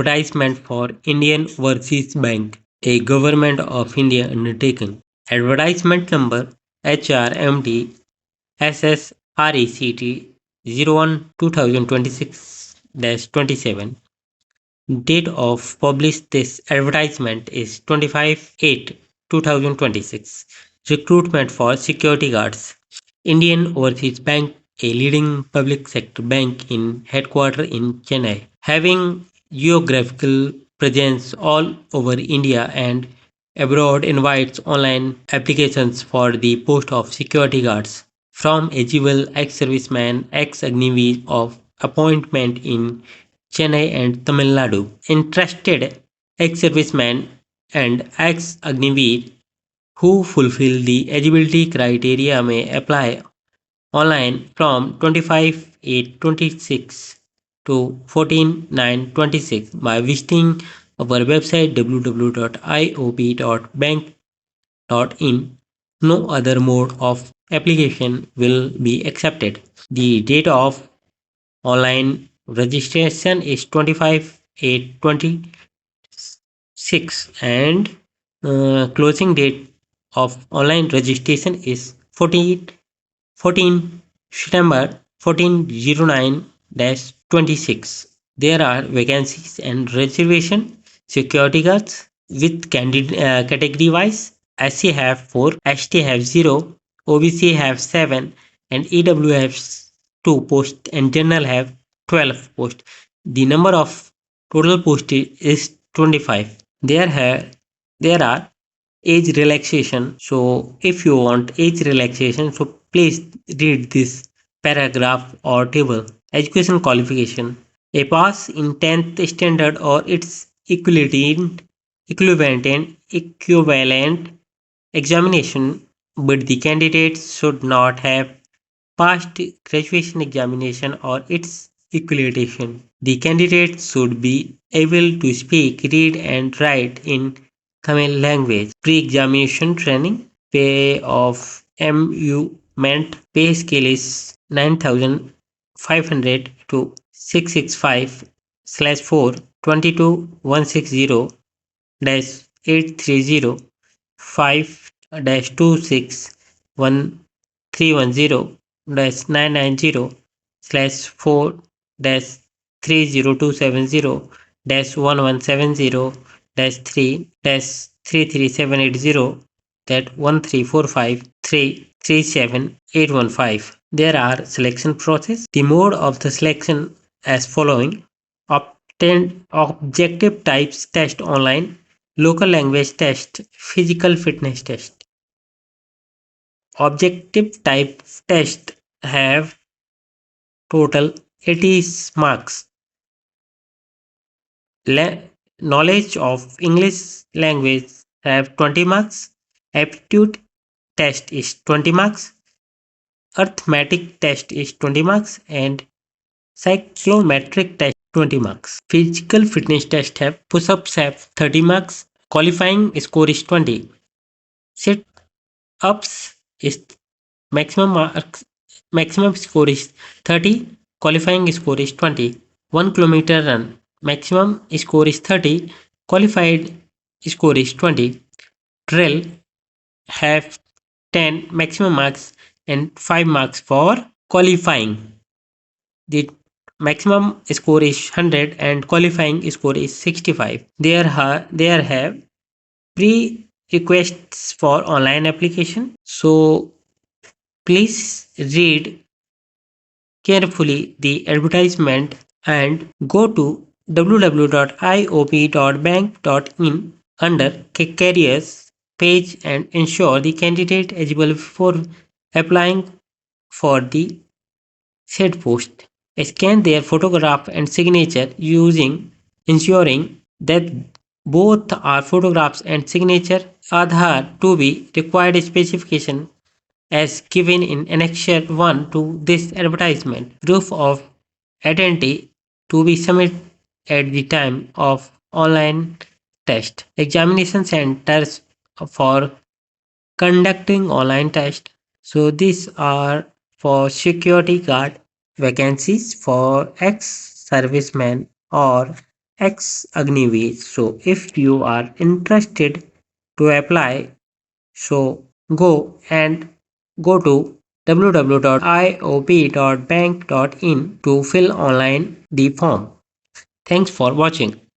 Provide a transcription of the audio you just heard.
Advertisement for Indian Overseas Bank, a Government of India undertaking. Advertisement number HRMD SSRECT 01 2026 27. Date of publish this advertisement is 25/8 2026. Recruitment for security guards. Indian Overseas Bank, a leading public sector bank in headquarters in Chennai, having geographical presence all over India and abroad, invites online applications for the post of security guards from eligible ex-servicemen, ex-Agnivees of appointment in Chennai and Tamil Nadu. Interested ex-servicemen and ex-Agniveer who fulfill the eligibility criteria may apply online from 25/8/26 to 14/9/26 by visiting our website www.iop.bank.in. No other mode of application will be accepted. The date of online registration is 25/8/26 and closing date of online registration is 14 September 1409-26. There are vacancies and reservation. Security guards with category wise. SC have 4, ST have 0, OBC have 7, and EW have 2 posts, and General have 12 posts. The number of total posts is 25. There are age relaxation. So if you want age relaxation, so please read this paragraph or table. Education qualification. A pass in 10th standard or its equivalent examination, but the candidate should not have passed graduation examination or its equivalent. The candidate should be able to speak, read and write in Tamil language. Pre-examination training. Pay of MU meant pay scale is 9,500 to 665/4 22,160 830 5-26 1310-990/4 30270-1170-3 33780 337 815. There are selection process. The mode of the selection as following: obtained objective types test online, local language test, physical fitness test. Objective type test have total 80 marks. Knowledge of English language have 20 marks. Aptitude test is 20 marks. Arithmetic test is 20 marks and psychometric test 20 marks. Physical fitness test have push-ups have 30 marks. Qualifying score is 20. Sit-ups is maximum score is 30. Qualifying score is 20. 1 kilometer run. Maximum score is 30. Qualified score is 20. Drill have 10 maximum marks and 5 marks for qualifying. The maximum score is 100 and qualifying score is 65. There have pre-requests for online application. So please read carefully the advertisement and go to www.iop.bank.in under careers page and ensure the candidate eligible for applying for the said post. Scan their photograph and signature ensuring that both are photographs and signature. Aadhaar to be required specification as given in Annexure 1 to this advertisement. Proof of identity to be submitted at the time of online test. Examination centers for conducting online test. So these are for security guard vacancies for ex-servicemen or X Agniveer. So if you are interested to apply, so go to www.iop.bank.in to fill online the form. Thanks for watching.